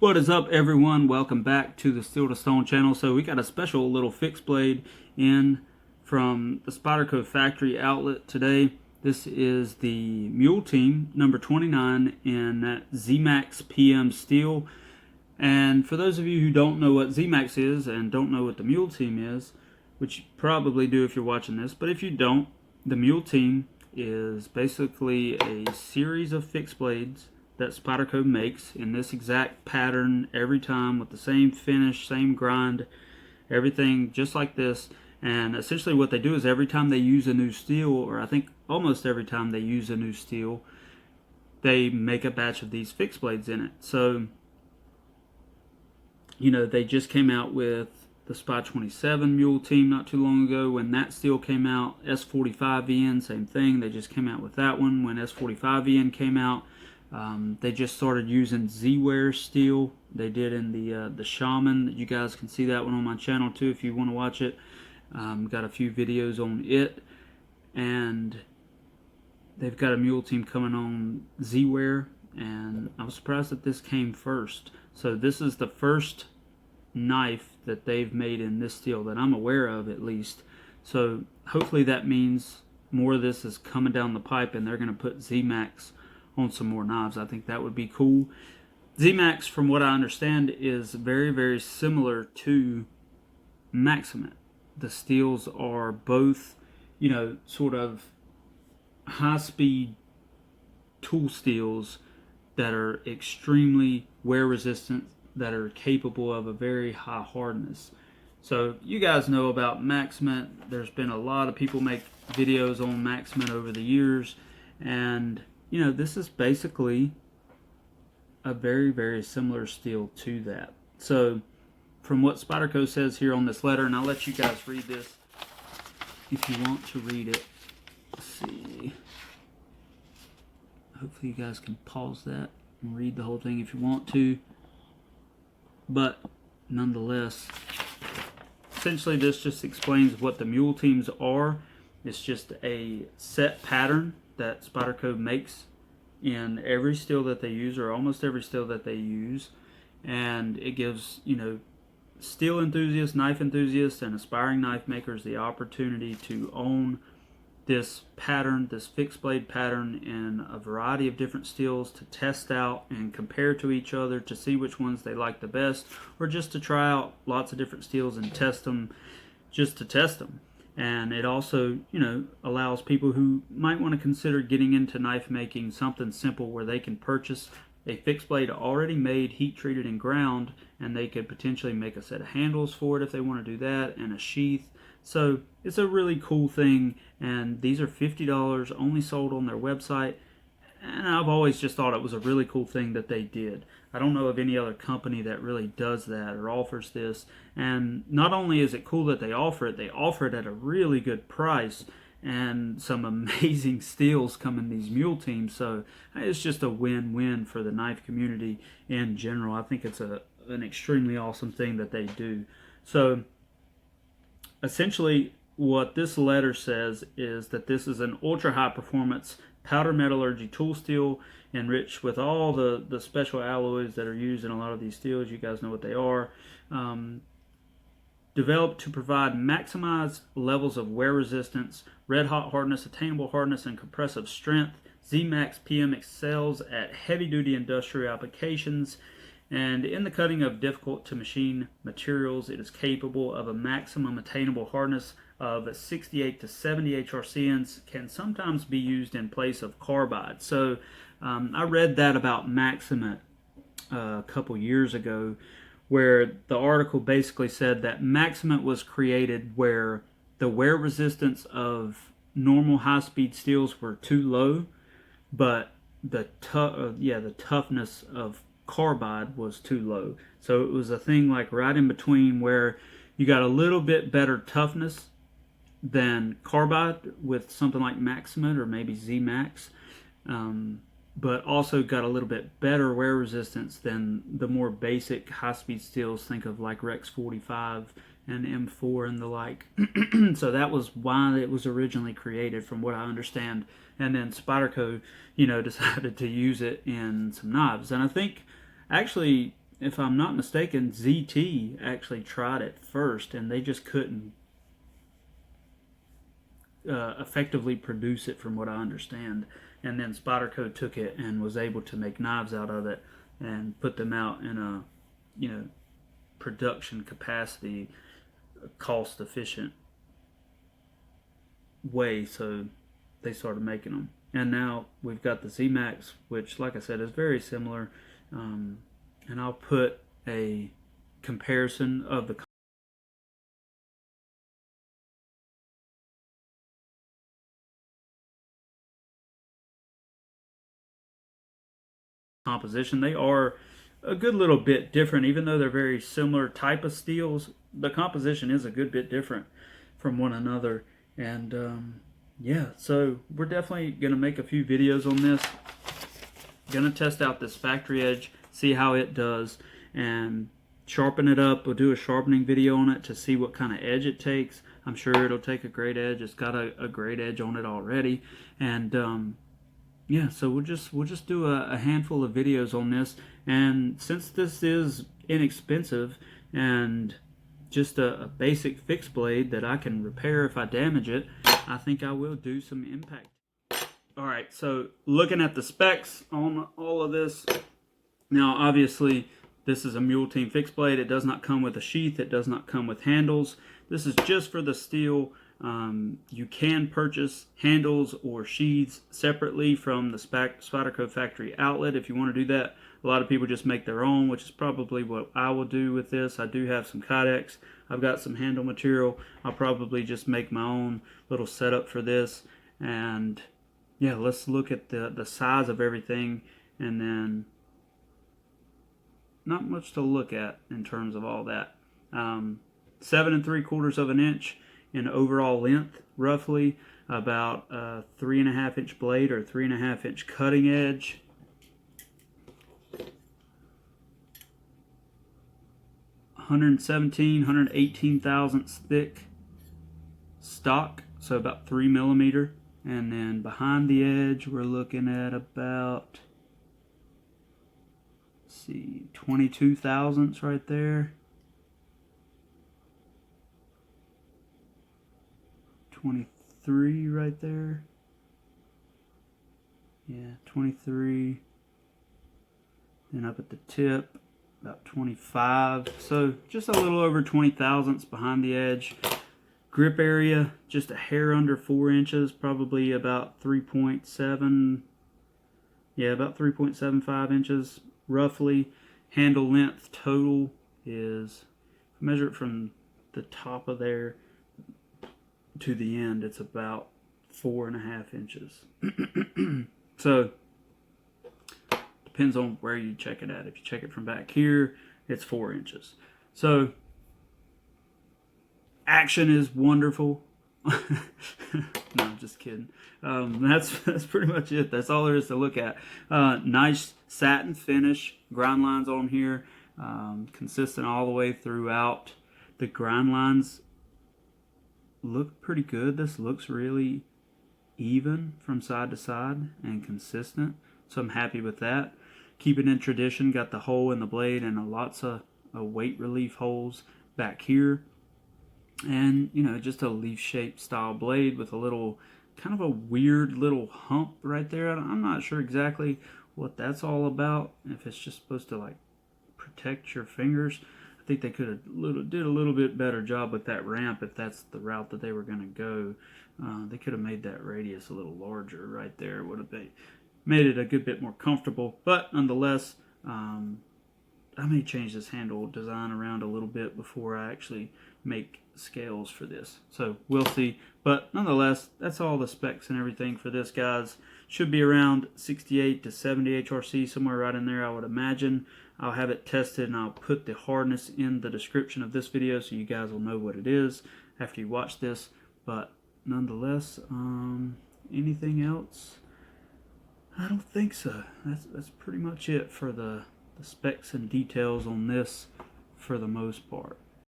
What is up, everyone? Welcome back to the Steel to Stone channel. So we got a special little fixed blade in from the Spyderco factory outlet today. This is the Mule Team number 29 in that ZMAX PM steel. And for those of you who don't know what ZMAX is and don't know what the Mule Team is, which you probably do if you're watching this, but if you don't, the Mule Team is basically a series of fixed blades that Spyderco makes in this exact pattern every time with the same finish, same grind, everything just like this. And essentially what they do is every time they use a new steel, or I think almost every time they use a new steel, they make a batch of these fixed blades in it. So, you know, they just came out with the Spy 27 Mule Team not too long ago. When that steel came out, S45VN, same thing. They just came out with that one. When S45VN came out, they just started using Z-Wear steel. They did in the Shaman. You guys can see that one on my channel too if you want to watch it. Got a few videos on it, and they've got a Mule Team coming on Z-Wear, and I was surprised that this came first. So this is the first knife that they've made in this steel that I'm aware of, at least. So hopefully that means more of this is coming down the pipe and they're going to put ZMAX on some more knives. I think that would be cool. ZMAX, from what I understand, is very, very similar to Maximate. The steels are both, you know, sort of high-speed tool steels that are extremely wear resistant, that are capable of a very high hardness. So you guys know about Maximate. There's been a lot of people make videos on Maximate over the years, and you know, this is basically a very, very similar steel to that. So from what Spyderco says here on this letter, and I'll let you guys read this if you want to read it. Let's see. Hopefully you guys can pause that and read the whole thing if you want to. But nonetheless, essentially this just explains what the Mule Teams are. It's just a set pattern that Spyderco makes in every steel that they use, or almost every steel that they use, and it gives, you know, steel enthusiasts, knife enthusiasts, and aspiring knife makers the opportunity to own this pattern, this fixed blade pattern, in a variety of different steels to test out and compare to each other to see which ones they like the best, or just to try out lots of different steels and test them just to test them. And it also, you know, allows people who might want to consider getting into knife making something simple where they can purchase a fixed blade already made, heat treated and ground, and they could potentially make a set of handles for it if they want to do that, and a sheath. So it's a really cool thing, and these are $50, only sold on their website. And I've always just thought it was a really cool thing that they did. I don't know of any other company that really does that or offers this. And not only is it cool that they offer it at a really good price, and some amazing steels come in these Mule Teams. So it's just a win-win for the knife community in general. I think it's an extremely awesome thing that they do. So essentially what this letter says is that this is an ultra-high performance powder metallurgy tool steel enriched with all the special alloys that are used in a lot of these steels. You guys know what they are. Developed to provide maximized levels of wear resistance, red hot hardness, attainable hardness, and compressive strength. ZMAX PM excels at heavy duty industrial applications, and in the cutting of difficult to machine materials, it is capable of a maximum attainable hardness of 68 to 70 HRC and can sometimes be used in place of carbide. So I read that about Maximate a couple years ago, where the article basically said that Maximate was created where the wear resistance of normal high-speed steels were too low, but the toughness of carbide was too low. So it was a thing like right in between, where you got a little bit better toughness than carbide with something like Maximate or maybe ZMAX, but also got a little bit better wear resistance than the more basic high-speed steels. Think of like Rex 45 and M4 and the like. So that was why it was originally created, from what I understand. And then Spyderco, you know, decided to use it in some knives. And I think actually if I'm not mistaken, ZT actually tried it first, and they just couldn't effectively produce it, from what I understand. And then Spyderco took it and was able to make knives out of it and put them out in a, production capacity, cost efficient way. So they started making them, and now we've got the ZMAX, which, like I said, is very similar. And I'll put a comparison of the composition. They are a good little bit different, even though they're very similar type of steels. The composition is a good bit different from one another, and yeah, so we're definitely gonna make a few videos on this. Gonna test out this factory edge, see how it does, and sharpen it up. We'll do a sharpening video on it to see what kind of edge it takes. I'm sure it'll take a great edge. It's got a great edge on it already, and yeah, so we'll just do a handful of videos on this. And since this is inexpensive and just a basic fixed blade that I can repair if I damage it, I think I will do some impact. All right, so looking at the specs on all of this, now obviously this is a Mule Team fixed blade. It does not come with a sheath. It does not come with handles. This is just for the steel. You can purchase handles or sheaths separately from the Spyderco factory outlet if you want to do that. A lot of people just make their own, which is probably what I will do with this. I do have some Kydex. I've got some handle material. I'll probably just make my own little setup for this. And yeah, let's look at the size of everything, and then not much to look at in terms of all that. 7 3/4 of an inch in overall length, roughly about a 3.5 inch blade or 3.5 inch cutting edge. 118 thousandths thick stock, so about 3 millimeter. And then behind the edge, we're looking at about, let's see, 22 thousandths right there. 23 right there. Yeah, 23. Then up at the tip, about 25. So just a little over 20 thousandths behind the edge. Grip area, just a hair under 4 inches, probably about 3.7. Yeah, about 3.75 inches, roughly. Handle length total is, measure it from the top of there to the end, it's about 4.5 inches. So depends on where you check it at. If you check it from back here, it's 4 inches. So action is wonderful. No, I'm just kidding. That's pretty much it. That's all there is to look at. Nice satin finish, grind lines on here, consistent all the way throughout. The grind lines look pretty good. This looks really even from side to side and consistent, so I'm happy with that. Keep it in tradition. Got the hole in the blade and lots of weight relief holes back here. And, just a leaf-shaped style blade with a little, kind of a weird little hump right there. I'm not sure exactly what that's all about. If it's just supposed to, like, protect your fingers. I think they could have did a little bit better job with that ramp if that's the route that they were going to go. They could have made that radius a little larger right there. Would have made it a good bit more comfortable. But nonetheless, I may change this handle design around a little bit before I actually make scales for this. So we'll see. But nonetheless, that's all the specs and everything for this, guys. Should be around 68 to 70 HRC, somewhere right in there, I would imagine. I'll have it tested and I'll put the hardness in the description of this video so you guys will know what it is after you watch this. But nonetheless, anything else? I don't think so. That's pretty much it for the specs and details on this for the most part.